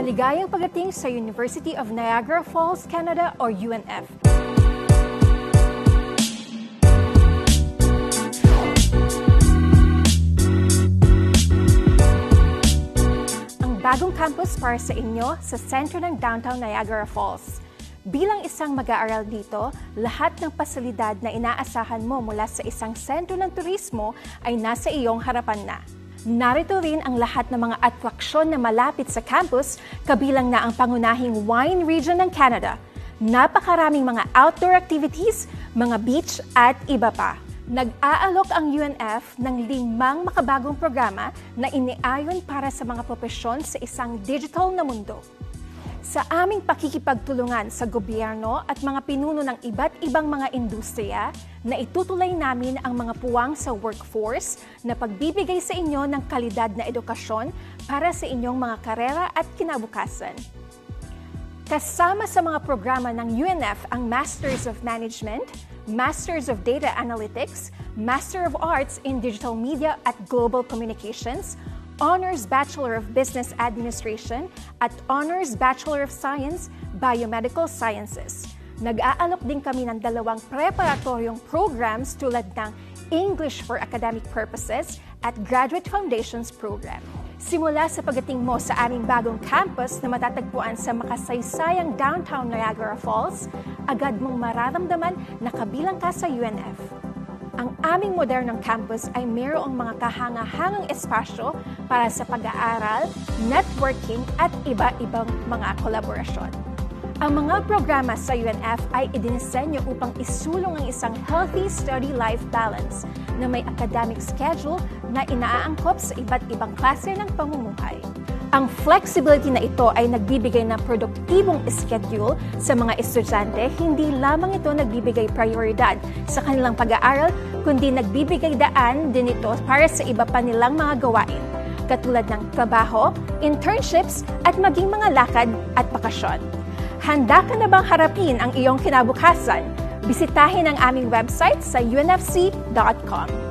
Maligayang pagdating sa University of Niagara Falls, Canada or UNF. Ang bagong campus para sa inyo sa sentro ng downtown Niagara Falls. Bilang isang mag-aaral dito, lahat ng pasilidad na inaasahan mo mula sa isang sentro ng turismo ay nasa iyong harapan na. Narito rin ang lahat ng mga atraksyon na malapit sa campus, kabilang na ang pangunahing wine region ng Canada. Napakaraming mga outdoor activities, mga beach at iba pa. Nag-aalok ang UNF ng 5 makabagong programa na iniayon para sa mga propesyon sa isang digital na mundo. Sa aming pakikipagtulungan sa gobyerno at mga pinuno ng iba't ibang mga industriya, na itutulay namin ang mga puwang sa workforce na pagbibigay sa inyo ng kalidad na edukasyon para sa inyong mga karera at kinabukasan. Kasama sa mga programa ng UNF ang Masters of Management, Masters of Data Analytics, Master of Arts in Digital Media at Global Communications, Honors Bachelor of Business Administration at Honors Bachelor of Science, Biomedical Sciences. Nag-aalok din kami ng 2 preparatoryong programs tulad ng English for Academic Purposes at Graduate Foundations Program. Simula sa pagdating mo sa aming bagong campus na matatagpuan sa makasaysayang downtown Niagara Falls, agad mong mararamdaman na kabilang ka sa UNF. Ang aming modernong campus ay mayroong mga kahanga-hangang espasyo para sa pag-aaral, networking at iba-ibang mga kolaborasyon. Ang mga programa sa UNF ay idinisenyo upang isulong ang isang healthy study-life balance na may academic schedule na inaangkop sa iba't ibang klase ng pamumuhay. Ang flexibility na ito ay nagbibigay ng produktibong schedule sa mga estudyante, hindi lamang ito nagbibigay prioridad sa kanilang pag-aaral, kundi nagbibigay daan din ito para sa iba pa nilang mga gawain, katulad ng trabaho, internships at maging mga lakad at bakasyon. Handa ka na bang harapin ang iyong kinabukasan? Bisitahin ang aming website sa unfc.com.